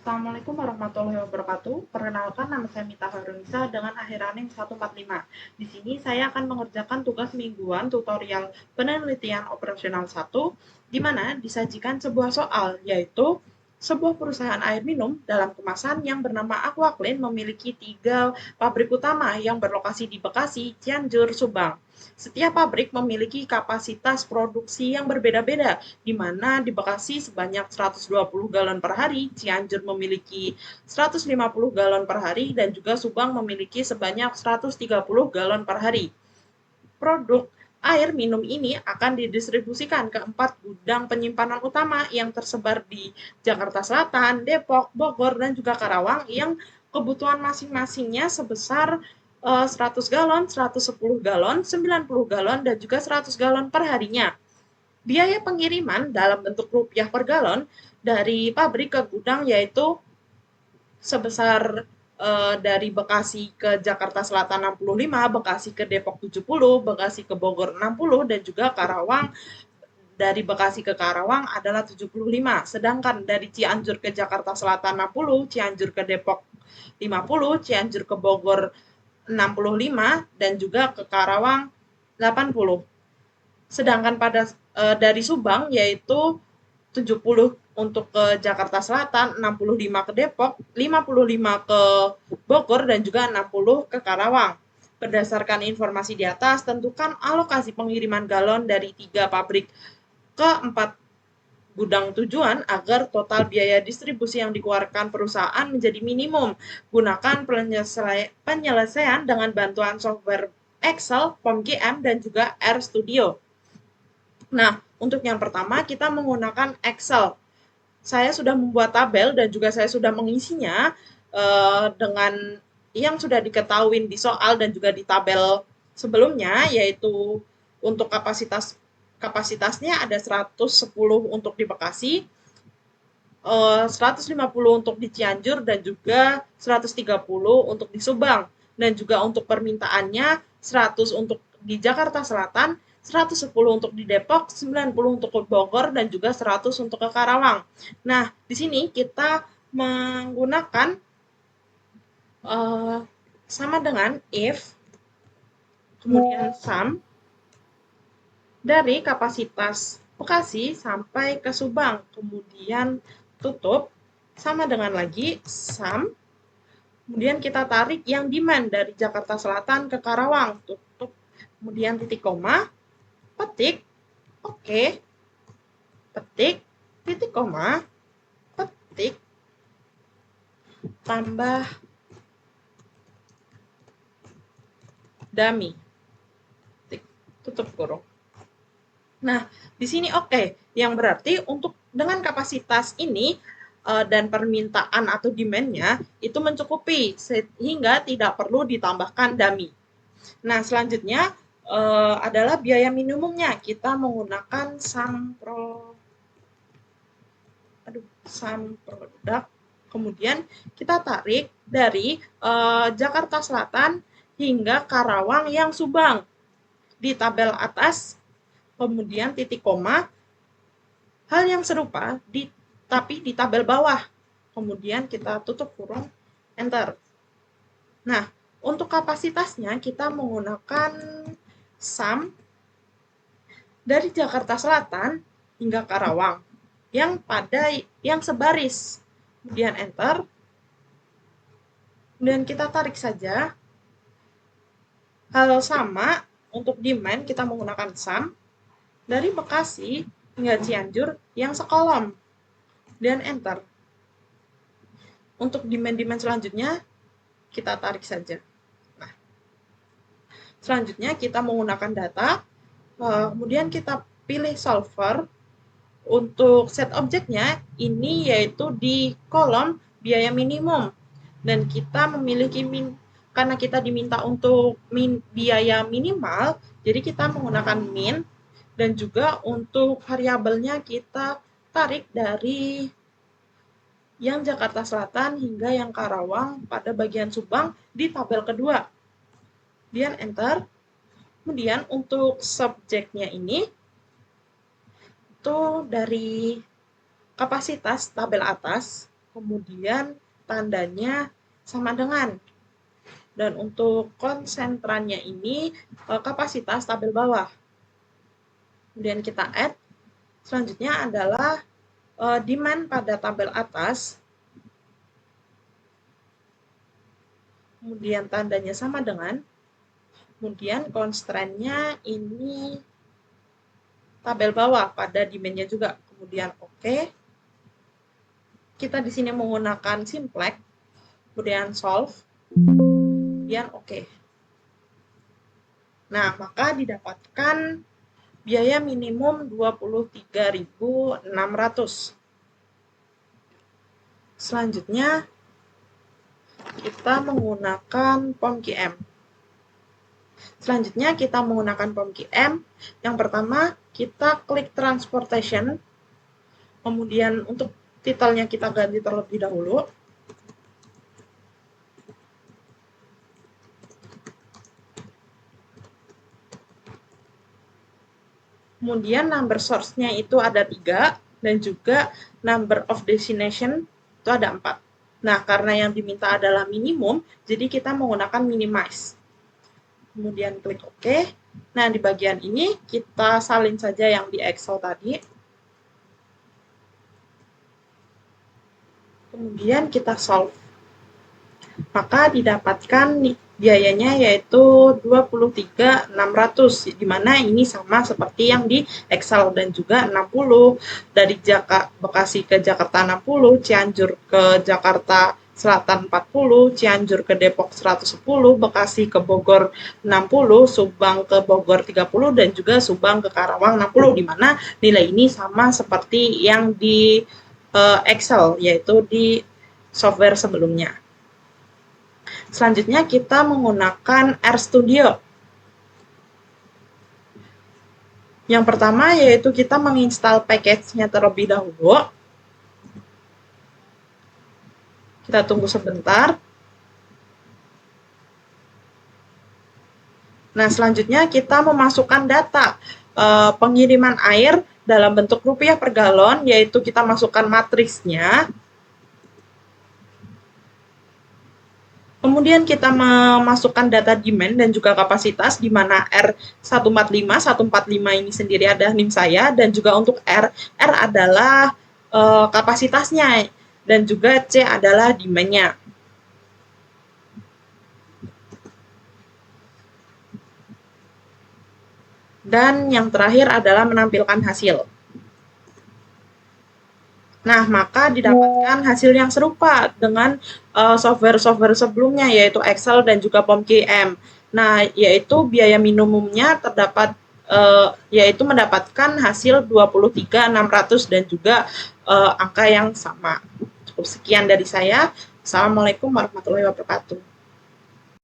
Assalamualaikum warahmatullahi wabarakatuh. Perkenalkan, nama saya Mita Harunisa dengan akhir running 145. Di sini saya akan mengerjakan tugas mingguan tutorial penelitian operasional 1, di mana disajikan sebuah soal, yaitu sebuah perusahaan air minum dalam kemasan yang bernama Aqua Clean memiliki 3 pabrik utama yang berlokasi di Bekasi, Cianjur, Subang. Setiap pabrik memiliki kapasitas produksi yang berbeda-beda, di mana di Bekasi sebanyak 120 galon per hari, Cianjur memiliki 150 galon per hari, dan juga Subang memiliki sebanyak 130 galon per hari. Produk air minum ini akan didistribusikan ke 4 gudang penyimpanan utama yang tersebar di Jakarta Selatan, Depok, Bogor, dan juga Karawang yang kebutuhan masing-masingnya sebesar 100 galon, 110 galon, 90 galon, dan juga 100 galon per harinya. Biaya pengiriman dalam bentuk rupiah per galon dari pabrik ke gudang yaitu sebesar dari Bekasi ke Jakarta Selatan 65, Bekasi ke Depok 70, Bekasi ke Bogor 60, dan juga Karawang dari Bekasi ke Karawang adalah 75. Sedangkan dari Cianjur ke Jakarta Selatan 60, Cianjur ke Depok 50, Cianjur ke Bogor 65, dan juga ke Karawang 80. Sedangkan pada dari Subang yaitu 70 untuk ke Jakarta Selatan, 65 ke Depok, 55 ke Bogor, dan juga 60 ke Karawang. Berdasarkan informasi di atas, tentukan alokasi pengiriman galon dari 3 pabrik ke 4 gudang tujuan agar total biaya distribusi yang dikeluarkan perusahaan menjadi minimum. Gunakan penyelesaian dengan bantuan software Excel, POM-GM, dan juga RStudio. Nah, untuk yang pertama kita menggunakan Excel. Saya sudah membuat tabel dan juga saya sudah mengisinya dengan yang sudah diketahui di soal dan juga di tabel sebelumnya, yaitu untuk kapasitasnya ada 110 untuk di Bekasi, 150 untuk di Cianjur, dan juga 130 untuk di Subang. Dan juga untuk permintaannya 100 untuk di Jakarta Selatan, 110 untuk di Depok, 90 untuk ke Bogor, dan juga 100 untuk ke Karawang. Nah, di sini kita menggunakan uh, sama dengan if, kemudian sum, dari kapasitas Bekasi sampai ke Subang, kemudian tutup, sama dengan lagi sum, kemudian kita tarik yang demand dari Jakarta Selatan ke Karawang, tutup, kemudian titik koma, petik, oke, petik, titik koma, petik, tambah dummy, tutup kurung. Nah, di sini oke, yang berarti untuk dengan kapasitas ini dan permintaan atau demand-nya itu mencukupi sehingga tidak perlu ditambahkan dummy. Nah, selanjutnya adalah biaya minimumnya. Kita menggunakan sum produk. Kemudian kita tarik dari Jakarta Selatan hingga Karawang yang Subang. Di tabel atas, kemudian titik koma, hal yang serupa tapi di tabel bawah. Kemudian kita tutup kurung, enter. Nah, untuk kapasitasnya kita menggunakan sum dari Jakarta Selatan hingga Karawang yang sebaris. Kemudian enter. Kemudian kita tarik saja. Hal sama untuk demand kita menggunakan sum dari Bekasi hingga Cianjur yang sekolom. Dan enter. Untuk demand-demand selanjutnya kita tarik saja. Nah, selanjutnya kita menggunakan data, kemudian kita pilih solver. Untuk set objeknya ini yaitu di kolom biaya minimum, dan kita memiliki karena kita diminta untuk biaya minimal, jadi kita menggunakan min, dan juga untuk variabelnya kita tarik dari yang Jakarta Selatan hingga yang Karawang pada bagian Subang di tabel kedua. Kemudian enter. Kemudian untuk subjeknya ini itu dari kapasitas tabel atas, kemudian tandanya sama dengan. Dan untuk konsentrannya ini kapasitas tabel bawah. Kemudian kita add. Selanjutnya adalah demand pada tabel atas. Kemudian tandanya sama dengan. Kemudian constraint-nya ini tabel bawah pada demand-nya juga. Kemudian oke. Kita di sini menggunakan simplex. Kemudian solve. Kemudian oke. Nah, maka didapatkan biaya minimum 23.600. Selanjutnya, kita menggunakan POM-QM. Selanjutnya, kita menggunakan POM-QM. Yang pertama, kita klik transportation. Kemudian untuk titelnya kita ganti terlebih dahulu. Kemudian number source-nya itu ada 3, dan juga number of destination itu ada 4. Nah, karena yang diminta adalah minimum, jadi kita menggunakan minimize. Kemudian klik OK. Nah, di bagian ini kita salin saja yang di Excel tadi. Kemudian kita solve. Maka didapatkan biayanya yaitu 23.600, di mana ini sama seperti yang di Excel, dan juga 60 dari Bekasi ke Jakarta 60, Cianjur ke Jakarta Selatan 40, Cianjur ke Depok 110, Bekasi ke Bogor 60, Subang ke Bogor 30, dan juga Subang ke Karawang 60, di mana nilai ini sama seperti yang di Excel, yaitu di software sebelumnya. Selanjutnya kita menggunakan RStudio. Yang pertama yaitu kita menginstal package-nya terlebih dahulu. Kita tunggu sebentar. Nah, selanjutnya kita memasukkan data pengiriman air dalam bentuk rupiah per galon, yaitu kita masukkan matriksnya. Kemudian kita memasukkan data demand dan juga kapasitas, di mana R145 ini sendiri ada NIM saya, dan juga untuk R adalah kapasitasnya, dan juga C adalah demand-nya. Dan yang terakhir adalah menampilkan hasil. Nah, maka didapatkan hasil yang serupa dengan software-software sebelumnya, yaitu Excel dan juga POM-QM. Nah, yaitu biaya minimumnya terdapat yaitu mendapatkan hasil 23.600 dan juga angka yang sama. Cukup sekian dari saya. Assalamualaikum warahmatullahi wabarakatuh.